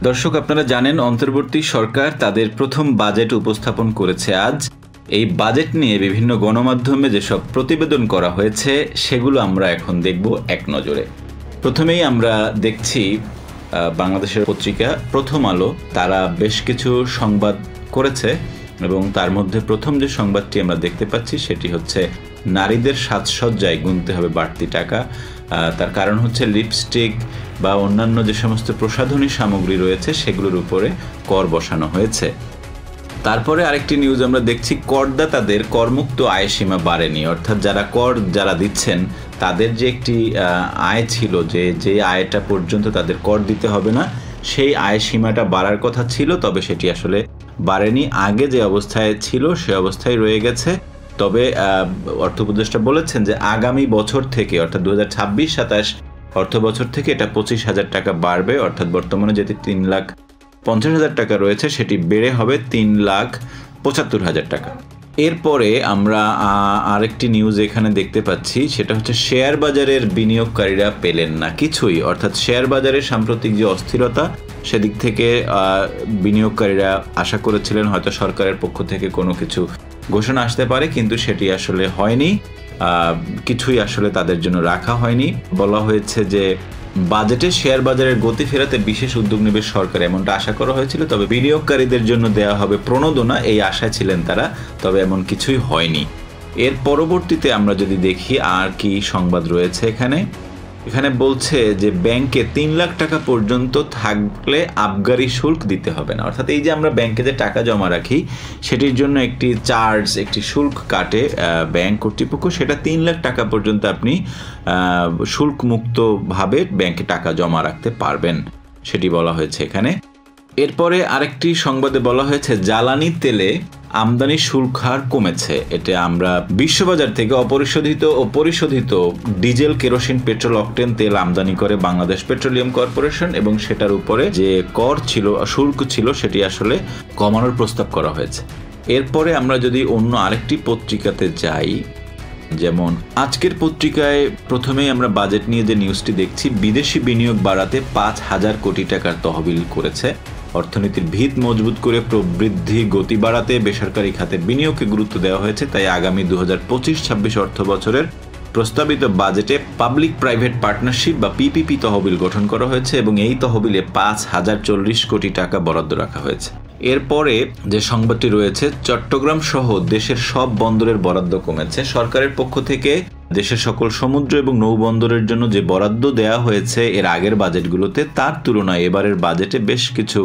দর্শক, আপনারা জানেন অন্তর্বর্তী সরকার তাদের প্রথম বাজেট উপস্থাপন করেছে আজ। এই বাজেট নিয়ে বিভিন্ন গণমাধ্যমে যেসব প্রতিবেদন করা হয়েছে সেগুলো আমরা এখন দেখব এক নজরে। প্রথমেই আমরা দেখছি বাংলাদেশের পত্রিকা প্রথম আলো, তারা বেশ কিছু সংবাদ করেছে এবং তার মধ্যে প্রথম যে সংবাদটি আমরা দেখতে পাচ্ছি সেটি হচ্ছে নারীদের সাজসজ্জায় গুনতে হবে বাড়তি টাকা। তার কারণ হচ্ছে লিপস্টিক বা অন্যান্য যে সমস্ত প্রসাধনী সামগ্রী রয়েছে সেগুলোর উপরে কর বসানো হয়েছে। তারপরে আরেকটি নিউজ আমরা দেখছি করদাতাদের করমুক্ত আয় সীমা বাড়েনি, অর্থাৎ যারা দিচ্ছেন তাদের যে একটি আয় ছিল, যে আয়টা পর্যন্ত তাদের কর দিতে হবে না, সেই আয় সীমাটা বাড়ার কথা ছিল, তবে সেটি আসলে বাড়েনি। আগে যে অবস্থায় ছিল সে অবস্থায় রয়ে গেছে। তবে অর্থ উপদেষ্টা বলেছেন যে আগামী বছর থেকে, অর্থাৎ 2026-27 অর্থ বছর থেকে এটা 25,000 টাকা বাড়বে, অর্থাৎ বর্তমানে যেটি 3,50,000 টাকা রয়েছে সেটি বেড়ে হবে 3,75,000 টাকা। এরপরে আমরা আরেকটি নিউজ এখানে দেখতে পাচ্ছি, সেটা হচ্ছে শেয়ার বাজারের বিনিয়োগকারীরা পেলেন না কিছুই, অর্থাৎ শেয়ার বাজারের সাম্প্রতিক যে অস্থিরতা সেদিক থেকে বিনিয়োগকারীরা আশা করেছিলেন হয়তো সরকারের পক্ষ থেকে কোনো কিছু ঘোষণা আসতে পারে, কিন্তু সেটি আসলে হয়নি। কিছুই আসলে তাদের জন্য রাখা হয়নি। বলা হয়েছে যে বাজেটে শেয়ার বাজারের গতি ফেরাতে বিশেষ উদ্যোগ নেবে সরকার, এমনটা আশা করা হয়েছিল। তবে বিনিয়োগকারীদের জন্য দেওয়া হবে প্রণোদনা, এই আশায় ছিলেন তারা, তবে এমন কিছুই হয়নি। এর পরবর্তীতে আমরা যদি দেখি আর কি সংবাদ রয়েছে এখানে বলছে যে ব্যাংকে 3 লাখ টাকা পর্যন্ত থাকলে আবগারি শুল্ক দিতে হবে না, অর্থাৎ এই যে আমরা ব্যাংকে যে টাকা জমা রাখি সেটির জন্য একটি শুল্ক কাটে ব্যাংক কর্তৃপক্ষ, সেটা 3 লাখ টাকা পর্যন্ত আপনি শুল্ক মুক্তভাবে ব্যাংকে টাকা জমা রাখতে পারবেন, সেটি বলা হয়েছে এখানে। এরপরে আরেকটি সংবাদে বলা হয়েছে জ্বালানি তেলে আমদানি শুল্ক হার কমেছে। এটা আমরা বিশ্ববাজার থেকে অপরিশোধিত ও পরিশোধিত ডিজেল, কেরোসিন, পেট্রোল, অকটেন তেল আমদানি করে বাংলাদেশ পেট্রোলিয়াম কর্পোরেশন, এবং সেটার উপরে যে কর ছিল, শুল্ক ছিল, সেটি আসলে কমানোর প্রস্তাব করা হয়েছে। এরপরে আমরা যদি অন্য আরেকটি পত্রিকাতে যাই, যেমন আজকের পত্রিকায় প্রথমেই আমরা বাজেট নিয়ে যে নিউজটি দেখছি, বিদেশি বিনিয়োগ বাড়াতে 5,000 কোটি টাকার তহবিল করেছে। অর্থনীতির ভিত মজবুত করে প্রবৃদ্ধি গতি বাড়াতে বেসরকারি খাতে বিনিয়োগকে গুরুত্ব দেওয়া হয়েছে। তাই আগামী 2025-26 অর্থ বছরের প্রস্তাবিত বাজেটে পাবলিক প্রাইভেট পার্টনারশিপ বা পিপিপি তহবিল গঠন করা হয়েছে এবং এই তহবিলে 5,040 কোটি টাকা বরাদ্দ রাখা হয়েছে। এরপরে যে সংবাদটি রয়েছে, চট্টগ্রাম সহ দেশের সব বন্দরের বরাদ্দ কমেছে। সরকারের পক্ষ থেকে দেশের সকল সমুদ্র এবং নৌবন্দরের জন্য যে বরাদ্দ দেওয়া হয়েছে এর আগের বাজেটগুলোতে, তার তুলনায় এবারের বাজেটে বেশ কিছু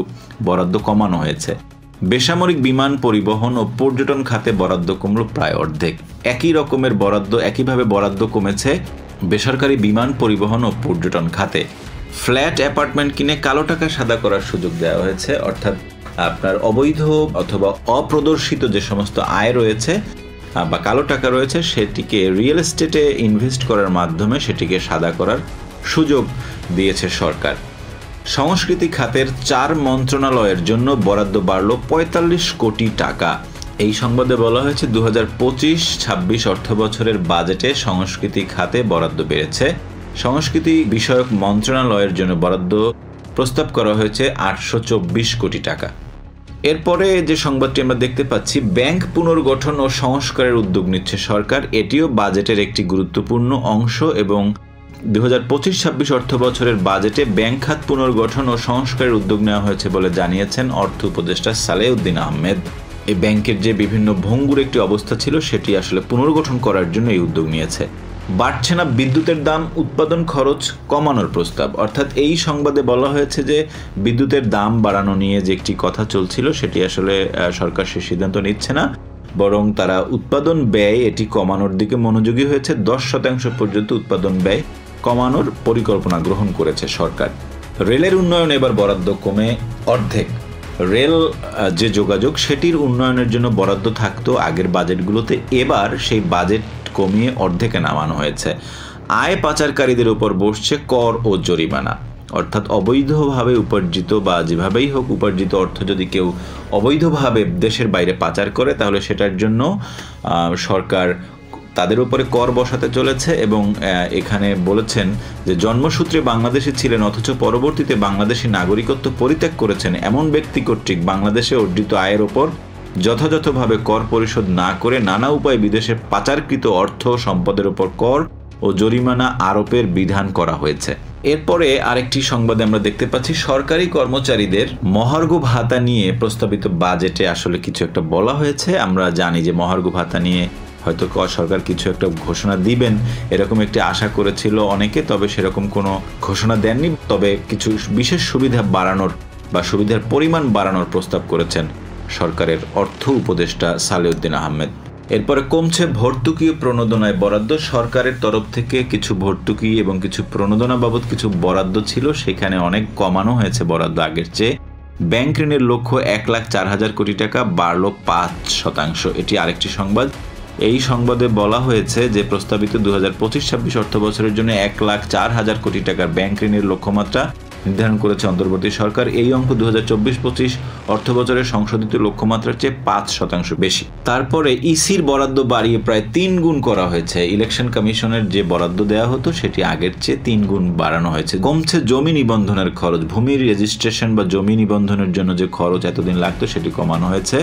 বরাদ্দ কমানো হয়েছে। বেসামরিক বিমান পরিবহন ও পর্যটন খাতে বরাদ্দ কমল প্রায় অর্ধেক। একইভাবে বরাদ্দ কমেছে বেসরকারি বিমান পরিবহন ও পর্যটন খাতে। ফ্ল্যাট অ্যাপার্টমেন্ট কিনে কালো টাকা সাদা করার সুযোগ দেওয়া হয়েছে, অর্থাৎ আপনার অবৈধ অথবা অপ্রদর্শিত যে সমস্ত আয় রয়েছে বা কালো টাকা রয়েছে সেটিকে রিয়েল এস্টেটে ইনভেস্ট করার মাধ্যমে সেটিকে সাদা করার সুযোগ দিয়েছে সরকার। সংস্কৃতি খাতের 4 মন্ত্রণালয়ের জন্য বরাদ্দ বাড়ল 45 কোটি টাকা। এই সংবাদে বলা হয়েছে 2025-26 অর্থ বছরের বাজেটে সংস্কৃতি খাতে বরাদ্দ বেড়েছে। সংস্কৃতি বিষয়ক মন্ত্রণালয়ের জন্য বরাদ্দ প্রস্তাব করা হয়েছে 824 কোটি টাকা। এরপরে যে সংবাদটি আমরা দেখতে পাচ্ছি, ব্যাংক পুনর্গঠন ও সংস্কারের উদ্যোগ নিচ্ছে সরকার, এটিও বাজেটের একটি গুরুত্বপূর্ণ অংশ এবং 2025-26 অর্থ বছরের বাজেটে ব্যাংক খাত পুনর্গঠন ও সংস্কারের উদ্যোগ নেওয়া হয়েছে বলে জানিয়েছেন অর্থ উপদেষ্টা সালেউদ্দিন আহমেদ। এই ব্যাংকের যে বিভিন্ন ভঙ্গুর একটি অবস্থা ছিল সেটি আসলে পুনর্গঠন করার জন্য এই উদ্যোগ নিয়েছে। বাড়ছে না বিদ্যুতের দাম, উৎপাদন খরচ কমানোর প্রস্তাব, অর্থাৎ এই সংবাদে বলা হয়েছে যে বিদ্যুতের দাম বাড়ানো নিয়ে যে একটি কথা চলছিল সেটি আসলে সরকার সে সিদ্ধান্ত নিচ্ছে না, বরং তারা উৎপাদন ব্যয় এটি কমানোর দিকে মনোযোগী হয়েছে। 10% পর্যন্ত উৎপাদন ব্যয় কমানোর পরিকল্পনা গ্রহণ করেছে সরকার। রেলের উন্নয়ন এবার বরাদ্দ কমে অর্ধেক। রেল যে যোগাযোগ সেটির উন্নয়নের জন্য বরাদ্দ থাকতো আগের বাজেটগুলোতে, এবার সেই বাজেট কমিয়ে অর্ধেকে নামানো হয়েছে। আয় পাচারকারীদের উপর বসছে কর ও জরিমানা, অর্থাৎ অবৈধভাবে উপার্জিত বা যেভাবেই হোক উপার্জিত অর্থ যদি কেউ অবৈধভাবে দেশের বাইরে পাচার করে তাহলে সেটার জন্য সরকার তাদের উপরে কর বসাতে চলেছে এবং এখানে বলেছেন যে জন্মসূত্রে বাংলাদেশি ছিলেন অথচ পরবর্তীতে বাংলাদেশি নাগরিকত্ব পরিত্যাগ করেছেন এমন ব্যক্তি কর্তৃক বাংলাদেশে অর্জিত আয়ের ওপর যথাযথভাবে কর পরিশোধ না করে নানা উপায়ে বিদেশে পাচারকৃত অর্থ সম্পদের উপর কর ও জরিমানা আরোপের বিধান করা হয়েছে। এরপরে আরেকটি সংবাদে আমরা দেখতে পাচ্ছি সরকারি কর্মচারীদের মহার্ঘ ভাতা নিয়ে প্রস্তাবিত বাজেটে আসলে কিছু একটা বলা হয়েছে। আমরা জানি যে মহার্ঘ ভাতা নিয়ে হয়তো সরকার কিছু একটা ঘোষণা দিবেন এরকম একটি আশা করেছিল অনেকে, তবে সেরকম কোনো ঘোষণা দেননি। তবে কিছু বিশেষ সুবিধা বাড়ানোর বা সুবিধার পরিমাণ বাড়ানোর প্রস্তাব করেছেন সরকারের অর্থ উপদেষ্টা সালেউদ্দিন আহমেদ। এরপরে কমছে ভর্তুকি ও প্রণোদনায় বরাদ্দ। সরকারের তরফ থেকে কিছু ভর্তুকি এবং কিছু প্রণোদনা বাবদ কিছু বরাদ্দ ছিল, সেখানে অনেক কমানো হয়েছে বরাদ্দ আগের চেয়ে। ব্যাংক ঋণের লক্ষ্য 1,04,000 কোটি টাকা, বাড়লো 5%। এটি আরেকটি সংবাদ। এই সংবাদে বলা হয়েছে যে প্রস্তাবিত 2025-26 অর্থ বছরের জন্য 1,04,000 কোটি টাকার ব্যাংক ঋণের লক্ষ্যমাত্রা নির্ধারণ করেছে অন্তর্বর্তী সরকার। এই অঙ্ক 2024-25 অর্থ বছরের সংশোধিত লক্ষ্যমাত্রার চেয়ে 5% বেশি। তারপরে ইসির বরাদ্দ বাড়িয়ে প্রায় 3 গুণ করা হয়েছে। ইলেকশন কমিশনের যে বরাদ্দ দেওয়া হতো সেটি আগের চেয়ে 3 গুণ বাড়ানো হয়েছে। কমছে জমি নিবন্ধনের খরচ। ভূমির রেজিস্ট্রেশন বা জমি নিবন্ধনের জন্য যে খরচ এতদিন লাগতো সেটি কমানো হয়েছে।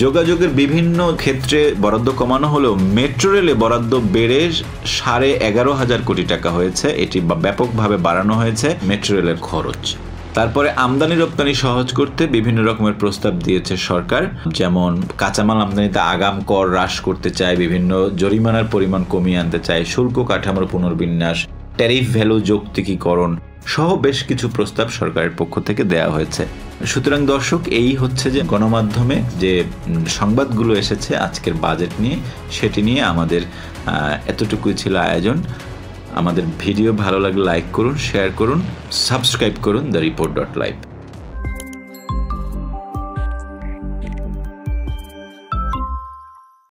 যোগাযোগের বিভিন্ন ক্ষেত্রে বরাদ্দ কমানো হলেও মেট্রো রেলে বরাদ্দ বেড়ে 11,500 কোটি টাকা হয়েছে। এটি ব্যাপকভাবে বাড়ানো হয়েছে মেট্রো রেলের খরচ। তারপরে আমদানি রপ্তানি সহজ করতে বিভিন্ন রকমের প্রস্তাব দিয়েছে সরকার, যেমন কাঁচামাল আমদানিতে আগাম কর হ্রাস করতে চায়, বিভিন্ন জরিমানার পরিমাণ কমিয়ে আনতে চায়, শুল্ক কাঠামোর পুনর্বিন্যাস, ট্যারিফ ভ্যালু যৌক্তিকীকরণ সহ বেশ কিছু প্রস্তাব সরকারের পক্ষ থেকে দেওয়া হয়েছে। সুতরাং দর্শক, এই হচ্ছে যে গণমাধ্যমে যে সংবাদগুলো এসেছে আজকের বাজেট নিয়ে, সেটি নিয়ে আমাদের এতটুকুই ছিল আয়োজন। আমাদের ভিডিও ভালো লাগলে লাইক করুন, শেয়ার করুন, সাবস্ক্রাইব করুন দ্য রিপোর্ট.লাইভ।